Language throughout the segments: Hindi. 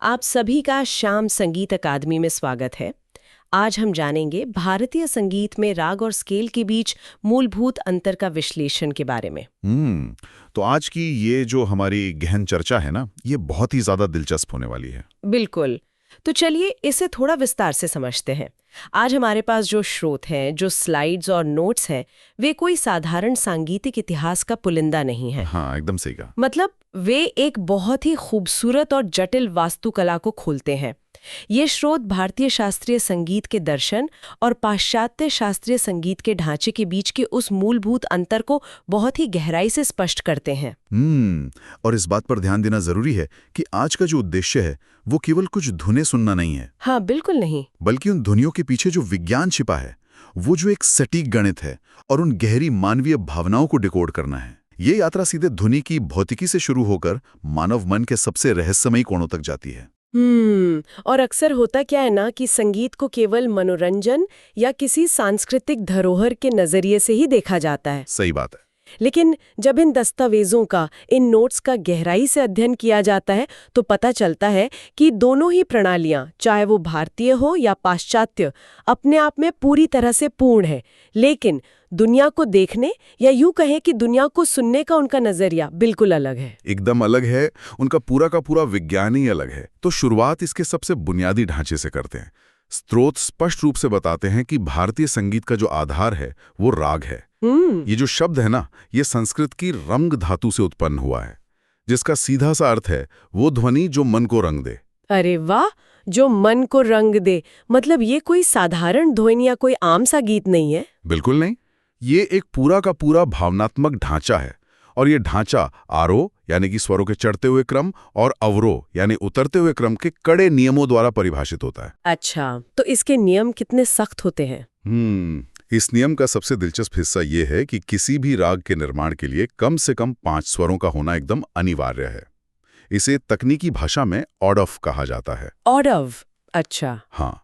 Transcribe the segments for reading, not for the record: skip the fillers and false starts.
आप सभी का श्याम संगीत अकादमी में स्वागत है। आज हम जानेंगे भारतीय संगीत में राग और स्केल के बीच मूलभूत अंतर का विश्लेषण के बारे में। तो आज की ये जो हमारी गहन चर्चा है ना, ये बहुत ही ज्यादा दिलचस्प होने वाली है। बिल्कुल। तो चलिए इसे थोड़ा विस्तार से समझते हैं। आज हमारे पास जो स्रोत हैं, जो स्लाइड्स और नोट्स हैं, वे कोई साधारण सांगीतिक इतिहास का पुलिंदा नहीं है। हाँ, एकदम सही कहा। मतलब वे एक बहुत ही खूबसूरत और जटिल वास्तुकला को खोलते हैं। ये स्रोत भारतीय शास्त्रीय संगीत के दर्शन और पाश्चात्य शास्त्रीय संगीत के ढांचे के बीच के उस मूलभूत अंतर को बहुत ही गहराई से स्पष्ट करते हैं। और इस बात पर ध्यान देना जरूरी है कि आज का जो उद्देश्य है वो केवल कुछ धुनें सुनना नहीं है। हाँ, बिल्कुल नहीं। बल्कि उन ध्वनियों के पीछे जो विज्ञान छिपा है, वो जो एक सटीक गणित है और उन गहरी मानवीय भावनाओं को डिकोड करना है। ये यात्रा सीधे ध्वनि की भौतिकी से शुरू होकर मानव मन के सबसे रहस्यमयी कोणों तक जाती है। और अक्सर होता क्या है ना कि संगीत को केवल मनोरंजन या किसी सांस्कृतिक धरोहर के नजरिए से ही देखा जाता है। सही बात है। लेकिन जब इन दस्तावेजों का, इन नोट्स का गहराई से अध्ययन किया जाता है तो पता चलता है कि दोनों ही प्रणालियां, चाहे वो भारतीय हो या पाश्चात्य, अपने आप में पूरी तरह से पूर्ण है। लेकिन दुनिया को देखने या यूं कहें कि दुनिया को सुनने का उनका नजरिया बिल्कुल अलग है। एकदम अलग है। उनका पूरा का पूरा विज्ञान ही अलग है। तो शुरुआत इसके सबसे बुनियादी ढांचे से करते हैं। स्रोत स्पष्ट रूप से बताते हैं कि भारतीय संगीत का जो आधार है वो राग है। ये जो शब्द है ना, ये संस्कृत की रंग धातु से उत्पन्न हुआ है, जिसका सीधा सा अर्थ है वो ध्वनि जो मन को रंग दे। अरे वाह, जो मन को रंग दे। मतलब ये कोई साधारण ध्वनि या कोई आम सा गीत नहीं है। बिल्कुल नहीं। ये एक पूरा का पूरा भावनात्मक ढांचा है। और ये ढांचा आरोह यानी कि स्वरों के चढ़ते हुए क्रम और अवरोह यानी उतरते हुए क्रम के कड़े नियमों द्वारा परिभाषित होता है। अच्छा, तो इसके नियम कितने सख्त होते हैं? इस नियम का सबसे दिलचस्प हिस्सा ये है कि किसी भी राग के निर्माण के लिए कम से कम 5 स्वरों का होना एकदम अनिवार्य है। इसे तकनीकी भाषा में ऑडव कहा जाता है। ऑडव? अच्छा। हाँ,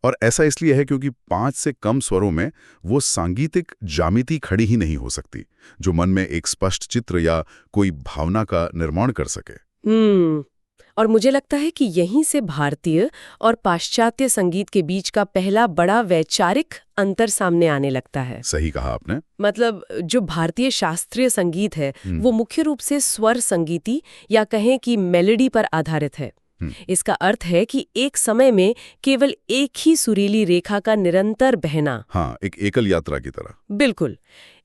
और ऐसा इसलिए है क्योंकि 5 से कम स्वरों में वो सांगीतिक ज्यामिति खड़ी ही नहीं हो सकती जो मन में एक स्पष्ट चित्र या कोई भावना का निर्माण कर सके। और मुझे लगता है कि यहीं से भारतीय और पाश्चात्य संगीत के बीच का पहला बड़ा वैचारिक अंतर सामने आने लगता है। सही कहा आपने। मतलब जो भारतीय शास्त्रीय संगीत है वो मुख्य रूप से स्वर संगीती या कहें कि मेलोडी पर आधारित है। इसका अर्थ है कि एक समय में केवल एक ही सुरीली रेखा का निरंतर बहना। हाँ, एक एकल यात्रा की तरह। बिल्कुल।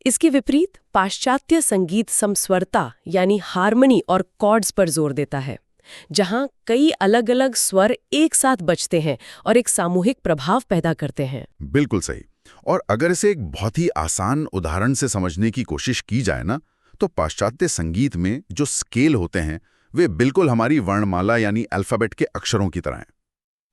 इसके विपरीत पाश्चात्य संगीत समस्वरता यानी हार्मनी और कॉर्ड्स पर जोर देता है, जहां कई अलग अलग स्वर एक साथ बजते हैं और एक सामूहिक प्रभाव पैदा करते हैं। बिल्कुल सही। और अगर इसे एक बहुत ही आसान उदाहरण से समझने की कोशिश की जाए ना, तो पाश्चात्य संगीत में जो स्केल होते हैं वे बिल्कुल हमारी वर्णमाला यानी अल्फाबेट के अक्षरों की तरह हैं।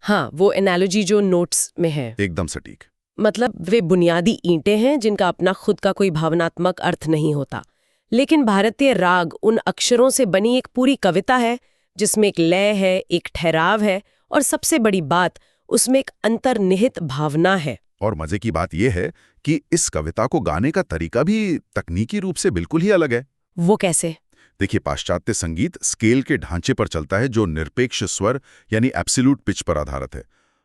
हाँ, वो एनालॉजी जो नोट्स में है। एकदम सटीक। मतलब वे बुनियादी ईंटें हैं जिनका अपना खुद का कोई भावनात्मक अर्थ नहीं होता। लेकिन भारतीय राग उन अक्षरों से बनी एक पूरी कविता है जिसमें एक लय है, एक ठहराव है और सबसे बड़ी बात, उसमें एक अंतर्निहित भावना है। और मजे की बात यह है कि इस कविता को गाने का तरीका भी तकनीकी रूप से बिल्कुल ही अलग है। वो कैसे? देखिए, पाश्चात्य संगीत स्केल के ढांचे पर चलता है जो निरपेक्ष स्वर यानी एब्सोल्यूट पिच पर आधारित है।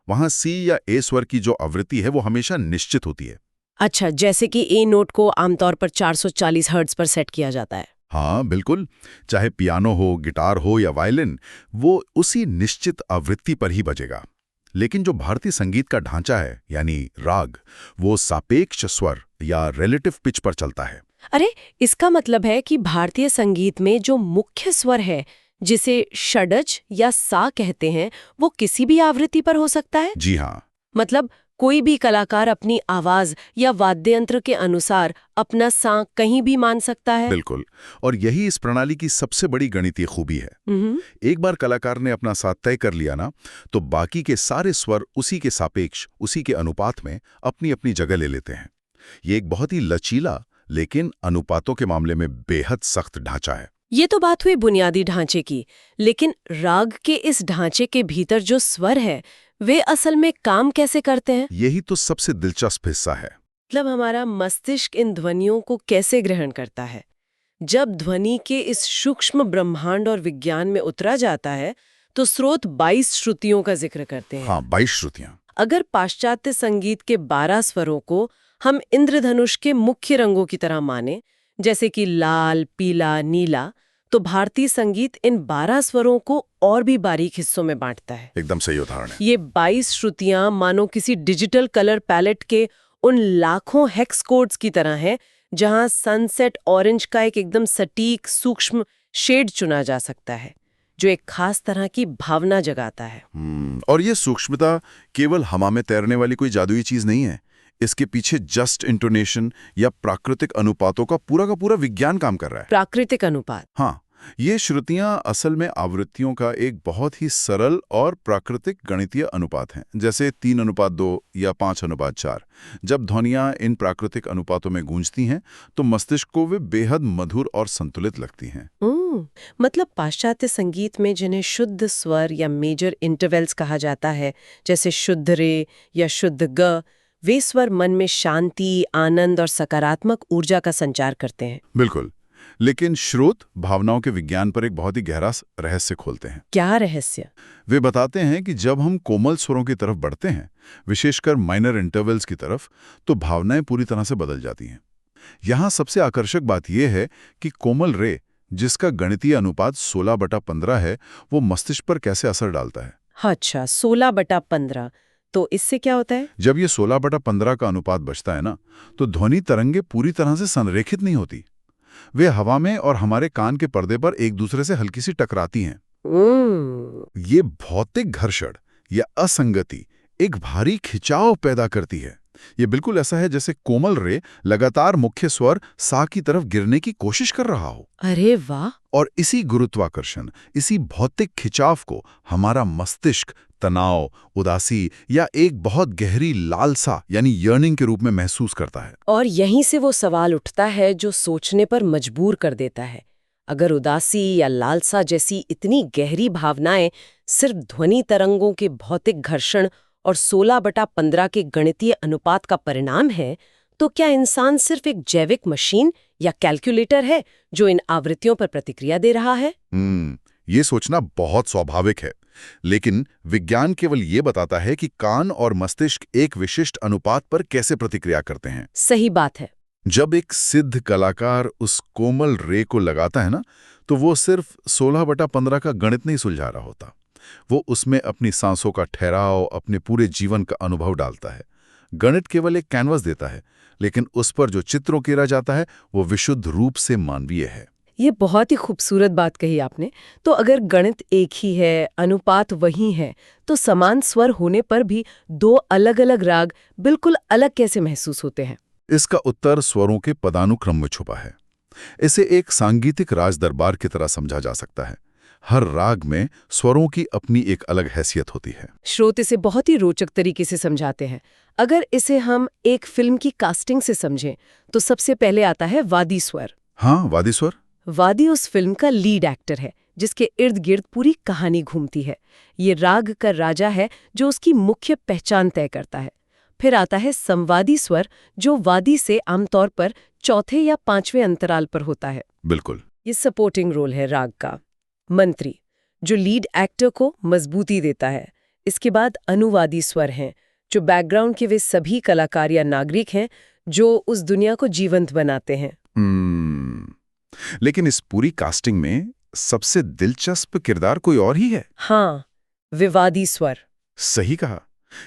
वहां सी या ए स्वर की जो आवृत्ति है वो हमेशा निश्चित होती है। अच्छा, जैसे कि ए नोट को आमतौर पर 440 हर्ट्ज पर सेट किया जाता है। हाँ बिल्कुल। चाहे पियानो हो, गिटार हो या वायलिन, वो उसी निश्चित आवृत्ति पर ही बजेगा। लेकिन जो भारतीय संगीत का ढांचा है यानी राग, वो सापेक्ष स्वर या रिलेटिव पिच पर चलता है। अरे, इसका मतलब है कि भारतीय संगीत में जो मुख्य स्वर है, जिसे षडज या सा कहते हैं, वो किसी भी आवृत्ति पर हो सकता है? जी हाँ। मतलब कोई भी कलाकार अपनी आवाज या वाद्य यंत्र के अनुसार अपना सा कहीं भी मान सकता है। बिल्कुल। और यही इस प्रणाली की सबसे बड़ी गणितीय खूबी है। एक बार कलाकार ने अपना साथ तय कर लिया ना, तो बाकी के सारे स्वर उसी के सापेक्ष, उसी के अनुपात में अपनी अपनी जगह ले लेते हैं। ये एक बहुत ही लचीला लेकिन अनुपातों के मामले में बेहद सख्त ढांचा है। ये तो बात हुई बुनियादी ढांचे की, लेकिन राग के इस ढांचे के भीतर जो स्वर है वे असल में काम कैसे करते हैं? यही तो सबसे दिलचस्प हिस्सा है। मतलब हमारा मस्तिष्क इन ध्वनियों को कैसे ग्रहण करता है? जब ध्वनि के इस सूक्ष्म ब्रह्मांड और विज्ञान में उतरा जाता है तो स्रोत 22 श्रुतियों का जिक्र करते हैं। हाँ, 22 श्रुतियां। अगर पाश्चात्य संगीत के 12 स्वरों को हम इंद्रधनुष के मुख्य रंगों की तरह माने, जैसे कि लाल, पीला, नीला, तो भारतीय संगीत इन 12 स्वरों को और भी बारीक हिस्सों में बांटता है। एकदम सही उदाहरण है। ये 22 श्रुतियां मानो किसी डिजिटल कलर पैलेट के उन लाखों हेक्स कोड्स की तरह हैं, जहां सनसेट ऑरेंज का एक एकदम सटीक सूक्ष्म शेड चुना जा सकता है, जो एक खास तरह की भावना जगाता है। और ये सूक्ष्मता केवल हवा में तैरने वाली कोई जादुई चीज नहीं है। इसके पीछे जस्ट इंटोनेशन या प्राकृतिक अनुपातों का पूरा विज्ञान काम कर रहा है। प्राकृतिक अनुपात। हाँ, ये श्रुतियां असल में आवृत्तियों का एक बहुत ही सरल और प्राकृतिक गणितीय अनुपात हैं, जैसे 3:2 या 5:4। जब ध्वनियां इन प्राकृतिक अनुपातों में गूंजती हैं तो मस्तिष्क को वे बेहद मधुर और संतुलित लगती हैं। मतलब पाश्चात्य संगीत में जिन्हें शुद्ध स्वर या मेजर इंटरवल्स कहा जाता है, जैसे शुद्ध रे या शुद्ध ग, वे स्वर मन में शांति, आनंद और सकारात्मक ऊर्जा का संचार करते हैं। बिल्कुल, लेकिन श्रोत भावनाओं के विज्ञान पर एक बहुत ही गहरा रहस्य खोलते हैं। क्या रहस्य? वे बताते हैं कि जब हम कोमल स्वरों की तरफ बढ़ते हैं, विशेषकर माइनर इंटरवल्स की तरफ, तो भावनाएं पूरी तरह से बदल जाती हैं। यहाँ सबसे आकर्षक बात यह है कि कोमल रे, जिसका गणितीय अनुपात 16/15 है, वो मस्तिष्क पर कैसे असर डालता है। अच्छा, 16/15। तो इससे क्या होता है? जब ये 16/15 का अनुपात बचता है ना, तो ध्वनि तरंगे पूरी तरह से संरेखित नहीं होती। वे हवा में और हमारे कान के पर्दे पर एक दूसरे से हल्की सी टकराती हैं। ये भौतिक घर्षण या असंगति एक भारी खिंचाव पैदा करती है। ये बिल्कुल ऐसा है जैसे कोमल रे लगातार मुख्य स्वर सा की तरफ गिरने की कोशिश कर रहा हो। अरे वाह! और इसी गुरुत्वाकर्षण, इसी भौतिक खिंचाव को हमारा मस्तिष्क तनाव, उदासी या एक बहुत गहरी लालसा यानी यर्निंग के रूप में महसूस करता है। और यहीं से वो सवाल उठता है जो सोचने पर मजबूर कर देता है। अगर उदासी या लालसा जैसी इतनी गहरी भावनाएं सिर्फ ध्वनि तरंगों के भौतिक घर्षण और 16/15 के गणितीय अनुपात का परिणाम है, तो क्या इंसान सिर्फ एक जैविक मशीन या कैलकुलेटर है जो इन आवृत्तियों पर प्रतिक्रिया दे रहा है? ये सोचना बहुत स्वाभाविक है, लेकिन विज्ञान केवल ये बताता है कि कान और मस्तिष्क एक विशिष्ट अनुपात पर कैसे प्रतिक्रिया करते हैं। सही बात है। जब एक सिद्ध कलाकार उस कोमल रे को लगाता है ना, तो वो सिर्फ 16/15 का गणित नहीं सुलझा रहा होता। वो उसमें अपनी सांसों का ठहराव, अपने पूरे जीवन का अनुभव डालता है। गणित केवल एक कैनवस देता है, लेकिन उस पर जो चित्र उकेरा जाता है वो विशुद्ध रूप से मानवीय है। ये बहुत ही खूबसूरत बात कही आपने। तो अगर गणित एक ही है, अनुपात वही है, तो समान स्वर होने पर भी दो अलग-अलग राग बिल्कुल अलग कैसे महसूस होते हैं? इसका उत्तर स्वरों के पदानुक्रम में छुपा है। इसे एक सांगीतिक राजदरबार की तरह समझा जा सकता है। हर राग में स्वरों की अपनी एक अलग हैसियत होती है। श्रोत इसे बहुत ही रोचक तरीके से समझाते हैं। अगर इसे हम एक फिल्म की कास्टिंग से समझें, तो सबसे पहले आता है वादी स्वर। हाँ, वादी स्वर। वादी उस फिल्म का लीड एक्टर है, जिसके इर्द गिर्द पूरी कहानी घूमती है। ये राग का राजा है जो उसकी मुख्य पहचान तय करता है। फिर आता है संवादी स्वर, जो वादी से आमतौर पर चौथे या 5वें अंतराल पर होता है। बिल्कुल, ये सपोर्टिंग रोल है राग का। मंत्री, जो लीड एक्टर को मजबूती देता है। इसके बाद अनुवादी स्वर हैं, जो बैकग्राउंड के वे सभी कलाकार या नागरिक हैं जो उस दुनिया को जीवंत बनाते हैं। लेकिन इस पूरी कास्टिंग में सबसे दिलचस्प किरदार कोई और ही है। हाँ, विवादी स्वर। सही कहा।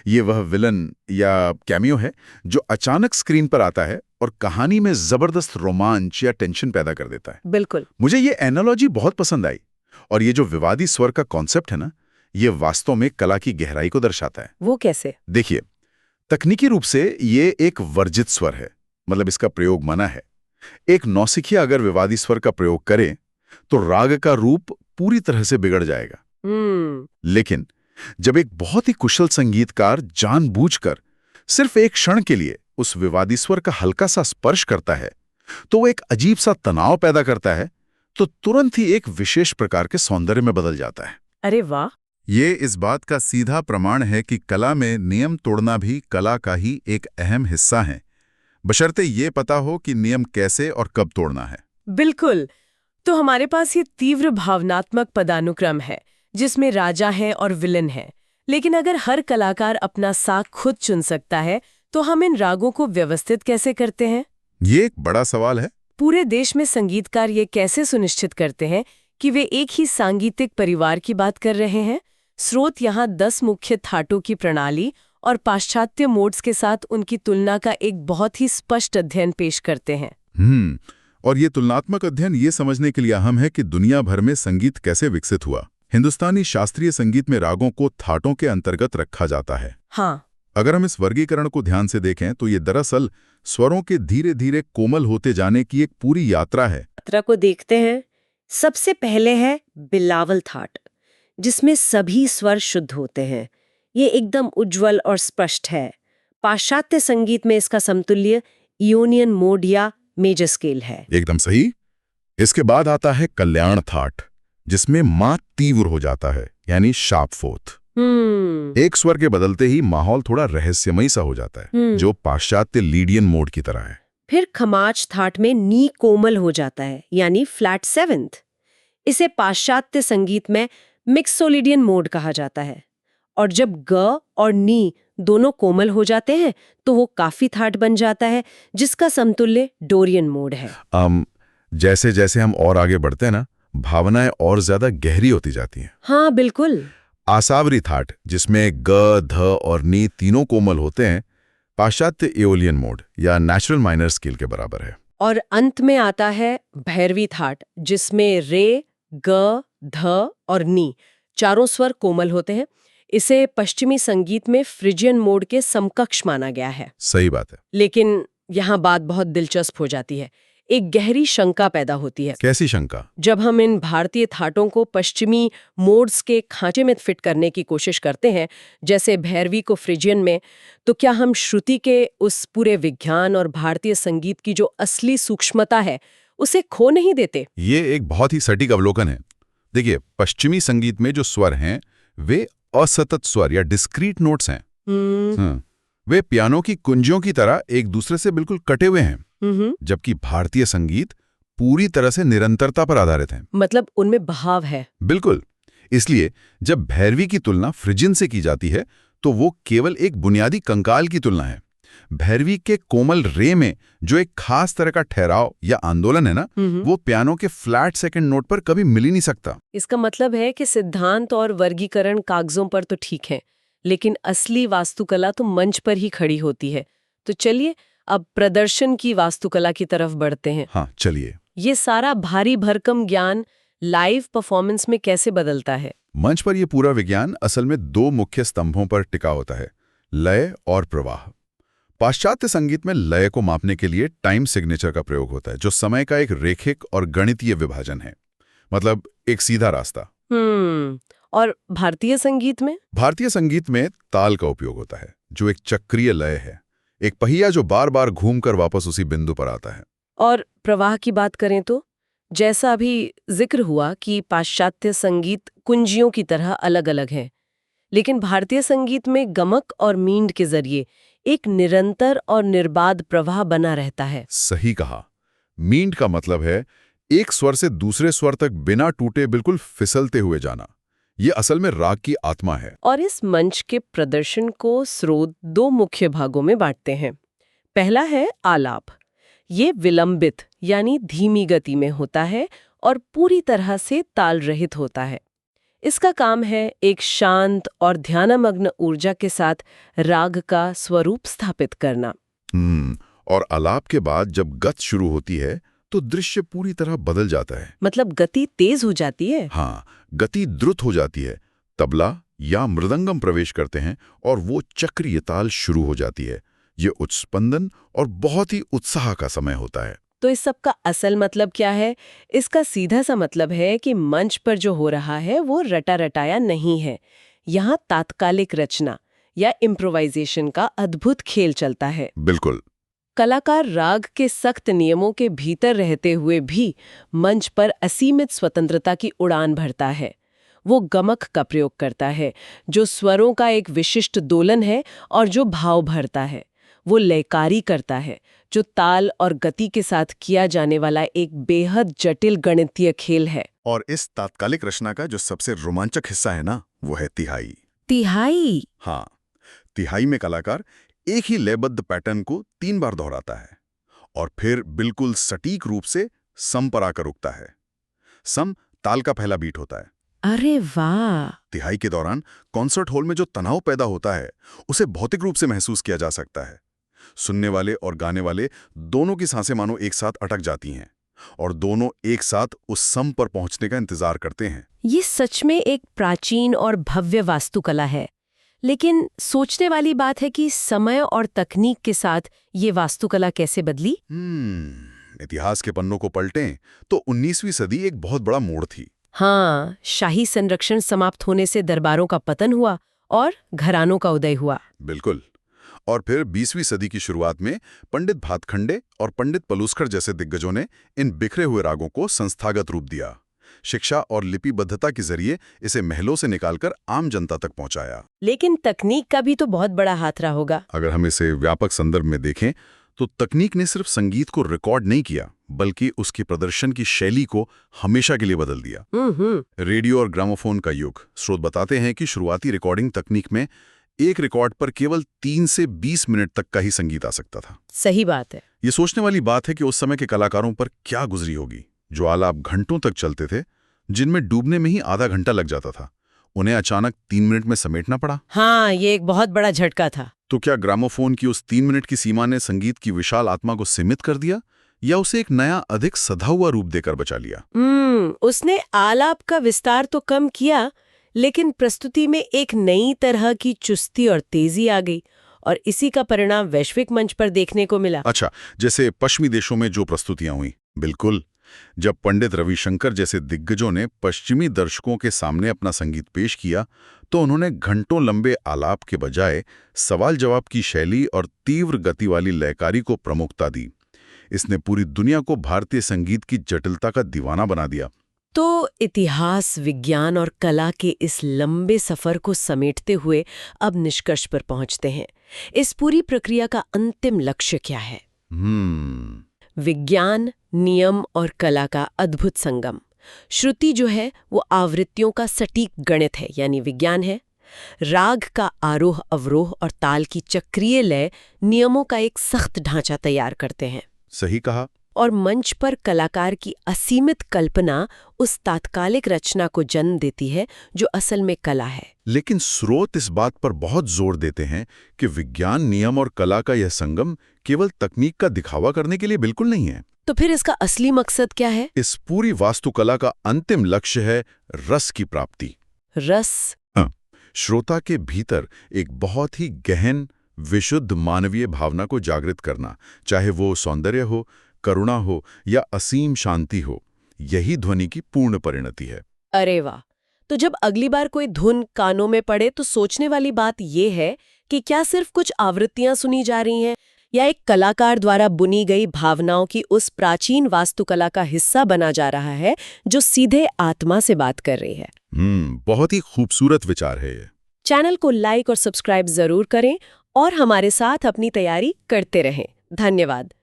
ये वह विलन या कैमियो है जो अचानक स्क्रीन पर आता है और कहानी में जबरदस्त रोमांच या टेंशन पैदा कर देता है। बिल्कुल। मुझे ये एनालॉजी बहुत पसंद आई। और ये जो विवादी स्वर का कॉन्सेप्ट है ना, ये वास्तव में कला की गहराई को दर्शाता है। वो कैसे? देखिए, तकनीकी रूप से ये एक वर्जित स्वर है, मतलब इसका प्रयोग मना है। एक नौसिखिया अगर विवादी स्वर का प्रयोग करे तो राग का रूप पूरी तरह से बिगड़ जाएगा। लेकिन जब एक बहुत ही कुशल संगीतकार जानबूझकर सिर्फ एक क्षण के लिए उस विवादी स्वर का हल्का सा स्पर्श करता है, तो वो एक अजीब सा तनाव पैदा करता है, तो तुरंत ही एक विशेष प्रकार के सौंदर्य में बदल जाता है। अरे वाह! ये इस बात का सीधा प्रमाण है कि कला में नियम तोड़ना भी कला का ही एक अहम हिस्सा है, बशर्ते ये पता हो कि नियम कैसे और कब तोड़ना है। बिल्कुल। तो हमारे पास ये तीव्र भावनात्मक पदानुक्रम है, जिसमें राजा है और विलन है। लेकिन अगर हर कलाकार अपना साख खुद चुन सकता है तो हम इन रागों को व्यवस्थित कैसे करते हैं? ये एक बड़ा सवाल है। पूरे देश में संगीतकार ये कैसे सुनिश्चित करते हैं कि वे एक ही सांगीतिक परिवार की बात कर रहे हैं? स्रोत यहाँ 10 मुख्य थाटों की प्रणाली और पाश्चात्य मोड्स के साथ उनकी तुलना का एक बहुत ही स्पष्ट अध्ययन पेश करते हैं। और ये तुलनात्मक अध्ययन ये समझने के लिए अहम है कि दुनिया भर में संगीत कैसे विकसित हुआ। हिंदुस्तानी शास्त्रीय संगीत में रागों को थाटों के अंतर्गत रखा जाता है। हाँ। अगर हम इस वर्गीकरण को ध्यान से देखें तो ये दरअसल स्वरों के धीरे धीरे कोमल होते जाने की एक पूरी यात्रा है। यात्रा को देखते हैं। सबसे पहले है बिलावल थाट, जिसमें सभी स्वर शुद्ध होते हैं। ये एकदम उज्ज्वल और स्पष्ट है। पाश्चात्य संगीत में इसका समतुल्य इयोनियन मोड या मेजर स्केल है। एकदम सही। इसके बाद आता है कल्याण थाट, जिसमें मा तीव्र हो जाता है, यानी शार्प फोर्थ। एक स्वर के बदलते ही माहौल थोड़ा रहस्यमयी सा हो जाता है, जो पाश्चात्य लीडियन मोड की तरह है। फिर खमाज थाट में नी कोमल हो जाता है, यानी फ्लैट सेवेंथ। इसे पाश्चात्य संगीत में मिक्सोलिडियन मोड कहा जाता है। और जब ग और नी दोनों कोमल हो जाते हैं तो वो काफी थाट बन जाता है, जिसका समतुल्य डोरियन मोड है। जैसे जैसे हम और आगे बढ़ते हैं ना, भावनाएं और ज्यादा गहरी होती जाती हैं। हाँ बिल्कुल। आसावरी थाट, जिसमें ग, ध और नी तीनों कोमल होते हैं, पाश्चात्य एओलियन मोड या नेचुरल माइनर स्केल के बराबर है। और अंत में आता है भैरवी थाट, जिसमें रे, ग, ध और नी चारों स्वर कोमल होते हैं। इसे पश्चिमी संगीत में फ्रिजियन मोड के समकक्ष माना गया है। सही बात है। लेकिन यहाँ बात बहुत दिलचस्प हो जाती है। एक गहरी शंका पैदा होती है। कैसी शंका? जब हम इन भारतीय थाटों को पश्चिमी मोड्स के खांचे में फिट करने की कोशिश करते हैं, जैसे भैरवी को फ्रिजियन में, तो क्या हम श्रुति के उस पूरे विज्ञान और भारतीय संगीत की जो असली सूक्ष्मता है उसे खो नहीं देते? ये एक बहुत ही सटीक अवलोकन है। देखिए, पश्चिमी संगीत में जो स्वर हैं वे असतत स्वर या डिस्क्रीट नोट्स हैं। वे पियानो की कुंजियों की तरह एक दूसरे से बिल्कुल कटे हुए हैं, जबकि भारतीय संगीत पूरी तरह से निरंतरता पर आधारित है। मतलब उनमें बहाव है। बिल्कुल। इसलिए जब भैरवी की तुलना फ्रिजियन से की जाती है तो वो केवल एक बुनियादी कंकाल की तुलना है। भैरवी के कोमल रे में जो एक खास तरह का ठहराव या आंदोलन है ना, वो पियानो के फ्लैट सेकंड नोट पर कभी मिल ही नहीं सकता। इसका मतलब है कि सिद्धांत और वर्गीकरण कागजों पर तो ठीक है, लेकिन असली वास्तुकला तो मंच पर ही खड़ी होती है। तो चलिए अब प्रदर्शन की वास्तुकला की तरफ बढ़ते हैं। हाँ चलिए। ये सारा भारी भरकम ज्ञान लाइव परफॉर्मेंस में कैसे बदलता है? मंच पर यह पूरा विज्ञान असल में 2 मुख्य स्तंभों पर टिका होता है, लय और प्रवाह। पाश्चात्य संगीत में लय को मापने के लिए टाइम सिग्नेचर का प्रयोग होता है, जो समय का एक रेखिक और गणितीय विभाजन है, मतलब एक सीधा रास्ता। और भारतीय संगीत में? भारतीय संगीत में ताल का उपयोग होता है, जो एक चक्रीय लय है, एक पहिया जो बार बार घूमकर वापस उसी बिंदु पर आता है। और प्रवाह की बात करें तो, जैसा अभी जिक्र हुआ कि पाश्चात्य संगीत कुंजियों की तरह अलग अलग है, लेकिन भारतीय संगीत में गमक और मींड के जरिए एक निरंतर और निर्बाध प्रवाह बना रहता है। सही कहा। मींड का मतलब है एक स्वर से दूसरे स्वर तक बिना टूटे बिल्कुल फिसलते हुए जाना। ये असल में राग की आत्मा है। और इस मंच के प्रदर्शन को स्रोत 2 मुख्य भागों में बांटते हैं। पहला है आलाप। ये विलंबित यानी धीमी गति में होता है और पूरी तरह से ताल रहित होता है। इसका काम है एक शांत और ध्यानमग्न ऊर्जा के साथ राग का स्वरूप स्थापित करना। और आलाप के बाद जब गत शुरू होती है तो दृश्य पूरी तरह बदल जाता है। मतलब गति तेज हो जाती है? हाँ, गति द्रुत हो जाती है। तबला या मृदंगम प्रवेश करते हैं और वो चक्रीय ताल शुरू हो जाती है। ये उच्च स्पंदन और बहुत ही उत्साह का समय होता है। तो इस सब का असल मतलब क्या है? इसका सीधा सा मतलब है कि मंच पर जो हो रहा है वो रटा रटाया नहीं है। यहाँ तात्कालिक रचना या इम्प्रोवाइजेशन का अद्भुत खेल चलता है। बिल्कुल। कलाकार राग के सख्त नियमों के भीतर रहते हुए भी मंच पर असीमित स्वतंत्रता की उड़ान भरता है। वो गमक का प्रयोग करता है, जो स्वरों का एक विशिष्ट दोलन है, और जो भाव भरता है। वो लयकारी करता है, जो ताल और गति के साथ किया जाने वाला एक बेहद जटिल गणितीय खेल है। और इस तात्कालिक रचना का जो सबसे रोमांचक हिस्सा है ना, वो है तिहाई। तिहाई? हाँ, तिहाई में कलाकार एक ही लयबद्ध पैटर्न को 3 बार दोहराता है और फिर बिल्कुल सटीक रूप से सम पर आकर रुकता है। सम ताल का पहला बीट होता है। अरे वाह! तिहाई के दौरान कॉन्सर्ट हॉल में जो तनाव पैदा होता है, उसे भौतिक रूप से महसूस किया जा सकता है। सुनने वाले और गाने वाले दोनों की सांसें मानो एक साथ अटक जाती हैं और दोनों एक साथ उस सम पर पहुंचने का इंतजार करते हैं। ये सच में एक प्राचीन और भव्य वास्तुकला है। लेकिन सोचने वाली बात है कि समय और तकनीक के साथ ये वास्तुकला कैसे बदली? इतिहास के पन्नों को पलटें तो 19वीं सदी एक बहुत बड़ा मोड़ थी। हाँ, शाही संरक्षण समाप्त होने से दरबारों का पतन हुआ और घरानों का उदय हुआ। बिल्कुल। और फिर 20वीं सदी की शुरुआत में पंडित भातखंडे और पंडित पलूस्कर जैसे दिग्गजों ने इन बिखरे हुए रागों को संस्थागत रूप दिया। शिक्षा और लिपिबद्धता के जरिए इसे महलों से निकालकर आम जनता तक पहुंचाया। लेकिन तकनीक का भी तो बहुत बड़ा हाथ रहा होगा। अगर हम इसे व्यापक संदर्भ में देखें तो तकनीक ने सिर्फ संगीत को रिकॉर्ड नहीं किया, बल्कि उसकी प्रदर्शन की शैली को हमेशा के लिए बदल दिया। रेडियो और ग्रामोफोन का युग। स्रोत बताते हैं कि शुरुआती रिकॉर्डिंग तकनीक में एक रिकॉर्ड पर केवल 3 से 20 मिनट तक का ही संगीत आ सकता था। सही बात है। ये सोचने वाली बात है कि उस समय के कलाकारों पर क्या गुजरी होगी। जो आलाप घंटों तक चलते थे, जिनमें डूबने में ही आधा घंटा लग जाता था, उन्हें अचानक 3 मिनट में समेटना पड़ा। हाँ, ये एक बहुत बड़ा झटका था। तो क्या ग्रामोफोन की उस 3 मिनट की सीमा ने संगीत की विशाल आत्मा को सीमित कर दिया, या उसे एक नया अधिक सधा हुआ रूप देकर बचा लिया? उसने आलाप का विस्तार तो कम किया, लेकिन प्रस्तुति में एक नई तरह की चुस्ती और तेजी आ गई, और इसी का परिणाम वैश्विक मंच पर देखने को मिला। अच्छा, जैसे पश्चिमी देशों में जो प्रस्तुतियां हुई। बिल्कुल। जब पंडित रविशंकर जैसे दिग्गजों ने पश्चिमी दर्शकों के सामने अपना संगीत पेश किया, तो उन्होंने घंटों लंबे आलाप के बजाय सवाल जवाब की शैली और तीव्र गति वाली लयकारी को प्रमुखता दी। इसने पूरी दुनिया को भारतीय संगीत की जटिलता का दीवाना बना दिया। तो इतिहास, विज्ञान और कला के इस लंबे सफर को समेटते हुए अब निष्कर्ष पर पहुंचते हैं। इस पूरी प्रक्रिया का अंतिम लक्ष्य क्या है? विज्ञान, नियम और कला का अद्भुत संगम। श्रुति जो है वो आवृत्तियों का सटीक गणित है, यानी विज्ञान है। राग का आरोह अवरोह और ताल की चक्रीय लय नियमों का एक सख्त ढांचा तैयार करते हैं। सही कहा। और मंच पर कलाकार की असीमित कल्पना उस तात्कालिक रचना को जन्म देती है जो असल में कला है। लेकिन स्रोत इस बात पर बहुत जोर देते हैं कि विज्ञान, नियम और कला का यह संगम केवल तकनीक का दिखावा करने के लिए बिल्कुल नहीं है। तो फिर इसका असली मकसद क्या है? इस पूरी वास्तुकला का अंतिम लक्ष्य है रस की प्राप्ति। रस? श्रोता के भीतर एक बहुत ही गहन, विशुद्ध मानवीय भावना को जागृत करना, चाहे वो सौंदर्य हो, करुणा हो या असीम शांति हो। यही ध्वनि की पूर्ण परिणति है। अरे वाह! तो जब अगली बार कोई धुन कानों में पड़े तो सोचने वाली बात ये है कि क्या सिर्फ कुछ आवृत्तियां सुनी जा रही हैं, या एक कलाकार द्वारा बुनी गई भावनाओं की उस प्राचीन वास्तुकला का हिस्सा बना जा रहा है जो सीधे आत्मा से बात कर रही है। बहुत ही खूबसूरत विचार है ये। चैनल को लाइक और सब्सक्राइब जरूर करें और हमारे साथ अपनी तैयारी करते रहें। धन्यवाद।